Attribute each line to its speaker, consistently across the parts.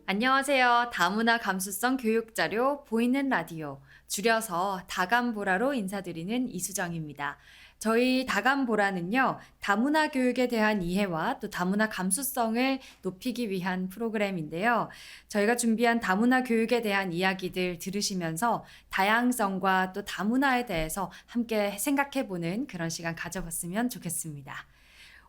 Speaker 1: 안녕하세요. 다문화 감수성 교육자료 보이는 라디오, 줄여서 다감보라로 인사드리는 이수정입니다. 저희 다감보라는요, 다문화 교육에 대한 이해와 또 다문화 감수성을 높이기 위한 프로그램인데요. 저희가 준비한 다문화 교육에 대한 이야기들 들으시면서 다양성과 또 다문화에 대해서 함께 생각해보는 그런 시간 가져봤으면 좋겠습니다.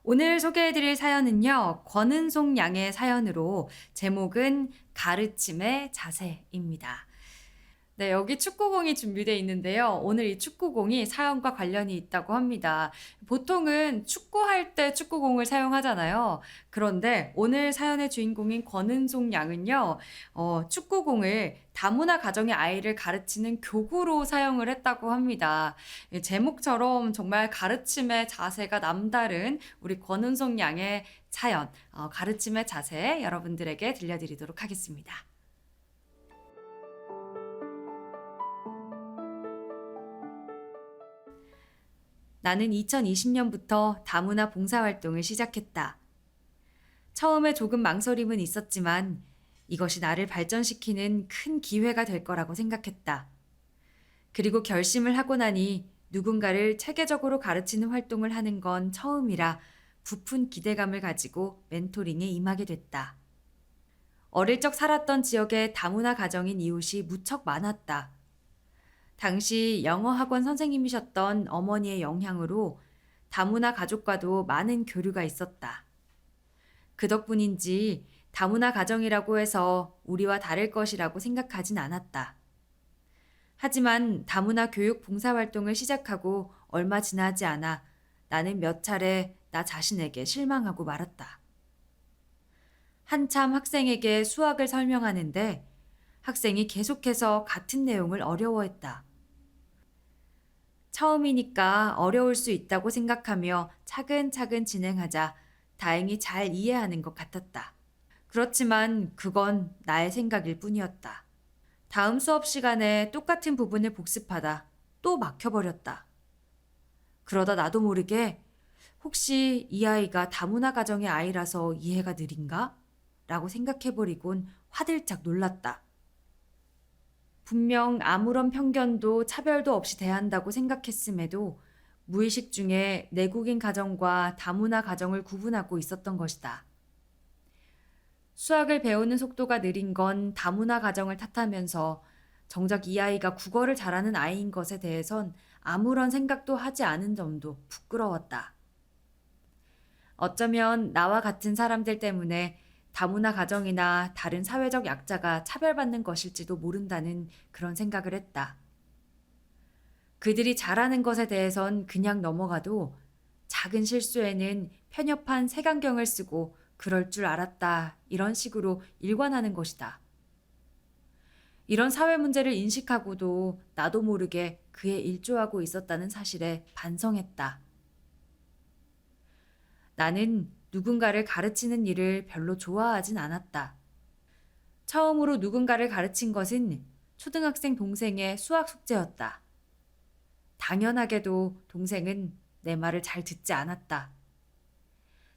Speaker 1: 오늘 소개해드릴 사연은요, 권은송 양의 사연으로 제목은 가르침의 자세입니다. 네, 여기 축구공이 준비되어 있는데요. 오늘 이 축구공이 사연과 관련이 있다고 합니다. 보통은 축구할 때 축구공을 사용하잖아요. 그런데 오늘 사연의 주인공인 권은송 양은요, 축구공을 다문화 가정의 아이를 가르치는 교구로 사용을 했다고 합니다. 제목처럼 정말 가르침의 자세가 남다른 우리 권은송 양의 사연, 가르침의 자세 여러분들에게 들려드리도록 하겠습니다. 나는 2020년부터 다문화 봉사활동을 시작했다. 처음에 조금 망설임은 있었지만 이것이 나를 발전시키는 큰 기회가 될 거라고 생각했다. 그리고 결심을 하고 나니 누군가를 체계적으로 가르치는 활동을 하는 건 처음이라 부푼 기대감을 가지고 멘토링에 임하게 됐다. 어릴 적 살았던 지역에 다문화 가정인 이웃이 무척 많았다. 당시 영어 학원 선생님이셨던 어머니의 영향으로 다문화 가족과도 많은 교류가 있었다. 그 덕분인지 다문화 가정이라고 해서 우리와 다를 것이라고 생각하진 않았다. 하지만 다문화 교육 봉사활동을 시작하고 얼마 지나지 않아 나는 몇 차례 나 자신에게 실망하고 말았다. 한참 학생에게 수학을 설명하는데 학생이 계속해서 같은 내용을 어려워했다. 처음이니까 어려울 수 있다고 생각하며 차근차근 진행하자 다행히 잘 이해하는 것 같았다. 그렇지만 그건 나의 생각일 뿐이었다. 다음 수업 시간에 똑같은 부분을 복습하다 또 막혀버렸다. 그러다 나도 모르게 혹시 이 아이가 다문화 가정의 아이라서 이해가 느린가? 라고 생각해버리곤 화들짝 놀랐다. 분명 아무런 편견도 차별도 없이 대한다고 생각했음에도 무의식 중에 내국인 가정과 다문화 가정을 구분하고 있었던 것이다. 수학을 배우는 속도가 느린 건 다문화 가정을 탓하면서 정작 이 아이가 국어를 잘하는 아이인 것에 대해선 아무런 생각도 하지 않은 점도 부끄러웠다. 어쩌면 나와 같은 사람들 때문에 다문화 가정이나 다른 사회적 약자가 차별받는 것일지도 모른다는 그런 생각을 했다. 그들이 잘하는 것에 대해선 그냥 넘어가도 작은 실수에는 편협한 색안경을 쓰고 그럴 줄 알았다. 이런 식으로 일관하는 것이다. 이런 사회 문제를 인식하고도 나도 모르게 그에 일조하고 있었다는 사실에 반성했다. 나는 누군가를 가르치는 일을 별로 좋아하진 않았다. 처음으로 누군가를 가르친 것은 초등학생 동생의 수학 숙제였다. 당연하게도 동생은 내 말을 잘 듣지 않았다.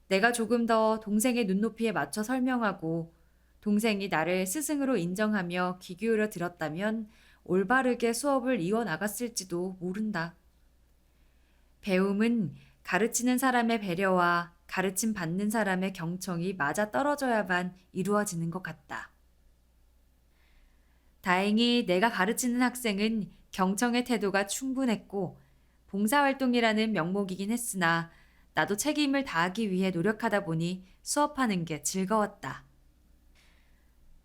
Speaker 1: 내가 조금 더 동생의 눈높이에 맞춰 설명하고 동생이 나를 스승으로 인정하며 귀 기울여 들었다면 올바르게 수업을 이어나갔을지도 모른다. 배움은 가르치는 사람의 배려와 가르침 받는 사람의 경청이 맞아 떨어져야만 이루어지는 것 같다. 다행히 내가 가르치는 학생은 경청의 태도가 충분했고 봉사활동이라는 명목이긴 했으나 나도 책임을 다하기 위해 노력하다 보니 수업하는 게 즐거웠다.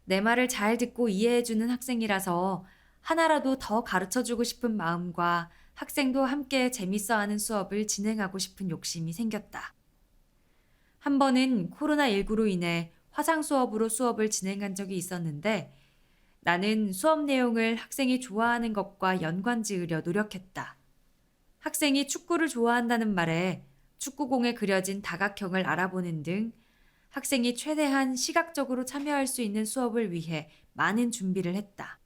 Speaker 1: 내 말을 잘 듣고 이해해주는 학생이라서 하나라도 더 가르쳐주고 싶은 마음과 학생도 함께 재밌어하는 수업을 진행하고 싶은 욕심이 생겼다. 한 번은 코로나19로 인해 화상 수업으로 수업을 진행한 적이 있었는데 나는 수업 내용을 학생이 좋아하는 것과 연관 지으려 노력했다. 학생이 축구를 좋아한다는 말에 축구공에 그려진 다각형을 알아보는 등 학생이 최대한 시각적으로 참여할 수 있는 수업을 위해 많은 준비를 했다.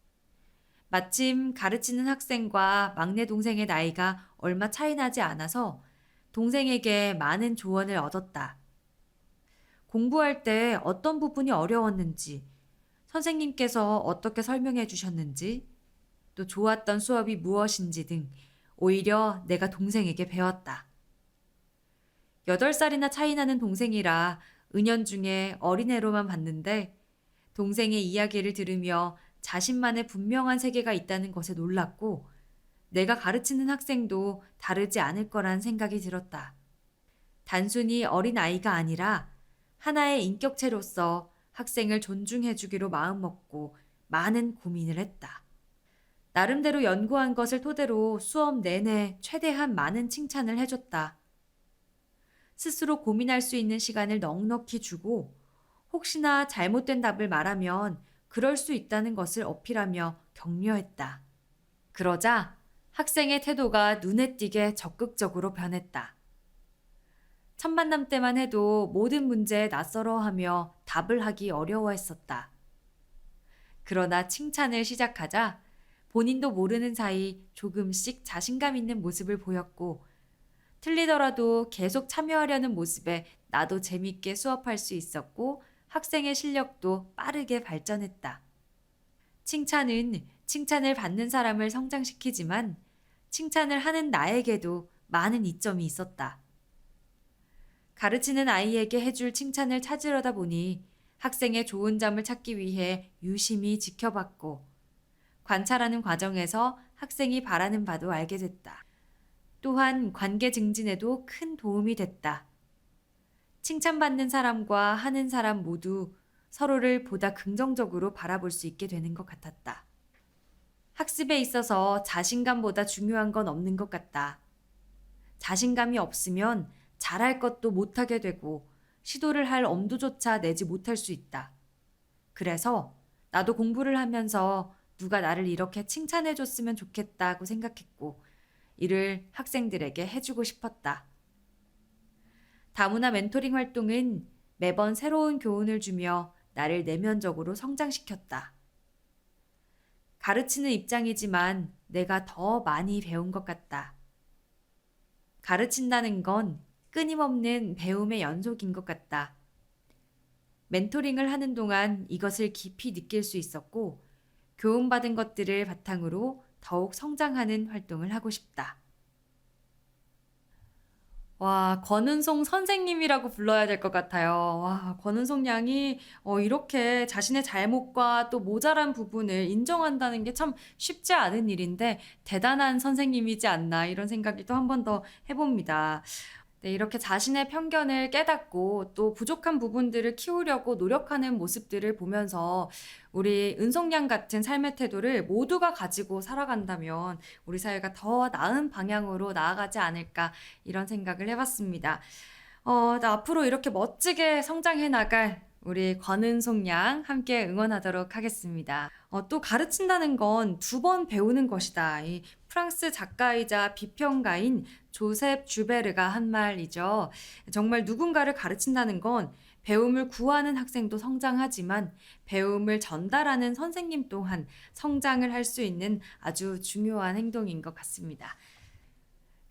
Speaker 1: 마침 가르치는 학생과 막내 동생의 나이가 얼마 차이 나지 않아서 동생에게 많은 조언을 얻었다. 공부할 때 어떤 부분이 어려웠는지, 선생님께서 어떻게 설명해 주셨는지, 또 좋았던 수업이 무엇인지 등 오히려 내가 동생에게 배웠다. 8살이나 차이 나는 동생이라 은연중에 어린애로만 봤는데 동생의 이야기를 들으며 자신만의 분명한 세계가 있다는 것에 놀랐고 내가 가르치는 학생도 다르지 않을 거란 생각이 들었다. 단순히 어린아이가 아니라 하나의 인격체로서 학생을 존중해주기로 마음먹고 많은 고민을 했다. 나름대로 연구한 것을 토대로 수업 내내 최대한 많은 칭찬을 해줬다. 스스로 고민할 수 있는 시간을 넉넉히 주고 혹시나 잘못된 답을 말하면 그럴 수 있다는 것을 어필하며 격려했다. 그러자 학생의 태도가 눈에 띄게 적극적으로 변했다. 첫 만남 때만 해도 모든 문제에 낯설어하며 답을 하기 어려워했었다. 그러나 칭찬을 시작하자 본인도 모르는 사이 조금씩 자신감 있는 모습을 보였고 틀리더라도 계속 참여하려는 모습에 나도 재밌게 수업할 수 있었고 학생의 실력도 빠르게 발전했다. 칭찬은 칭찬을 받는 사람을 성장시키지만 칭찬을 하는 나에게도 많은 이점이 있었다. 가르치는 아이에게 해줄 칭찬을 찾으려다 보니 학생의 좋은 점을 찾기 위해 유심히 지켜봤고 관찰하는 과정에서 학생이 바라는 바도 알게 됐다. 또한 관계 증진에도 큰 도움이 됐다. 칭찬받는 사람과 하는 사람 모두 서로를 보다 긍정적으로 바라볼 수 있게 되는 것 같았다. 학습에 있어서 자신감보다 중요한 건 없는 것 같다. 자신감이 없으면 잘할 것도 못하게 되고 시도를 할 엄두조차 내지 못할 수 있다. 그래서 나도 공부를 하면서 누가 나를 이렇게 칭찬해줬으면 좋겠다고 생각했고 이를 학생들에게 해주고 싶었다. 다문화 멘토링 활동은 매번 새로운 교훈을 주며 나를 내면적으로 성장시켰다. 가르치는 입장이지만 내가 더 많이 배운 것 같다. 가르친다는 건 끊임없는 배움의 연속인 것 같다. 멘토링을 하는 동안 이것을 깊이 느낄 수 있었고 교훈받은 것들을 바탕으로 더욱 성장하는 활동을 하고 싶다. 와, 권은송 선생님이라고 불러야 될 것 같아요. 와, 권은송 양이 이렇게 자신의 잘못과 또 모자란 부분을 인정한다는 게 참 쉽지 않은 일인데 대단한 선생님이지 않나 이런 생각이 또 한 번 더 해봅니다. 네, 이렇게 자신의 편견을 깨닫고 또 부족한 부분들을 키우려고 노력하는 모습들을 보면서 우리 은송양 같은 삶의 태도를 모두가 가지고 살아간다면 우리 사회가 더 나은 방향으로 나아가지 않을까 이런 생각을 해봤습니다. 나 앞으로 이렇게 멋지게 성장해 나갈 우리 권은송 양 함께 응원하도록 하겠습니다. 또 가르친다는 건 2번 배우는 것이다. 이 프랑스 작가이자 비평가인 조셉 주베르가 한 말이죠. 정말 누군가를 가르친다는 건 배움을 구하는 학생도 성장하지만 배움을 전달하는 선생님 또한 성장을 할 수 있는 아주 중요한 행동인 것 같습니다.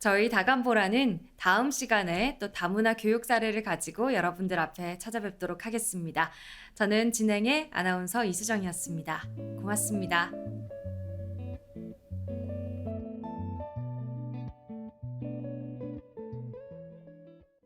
Speaker 1: 저희 다감보라는 다음 시간에 또 다문화 교육 사례를 가지고 여러분들 앞에 찾아뵙도록 하겠습니다. 저는 진행의 아나운서 이수정이었습니다. 고맙습니다.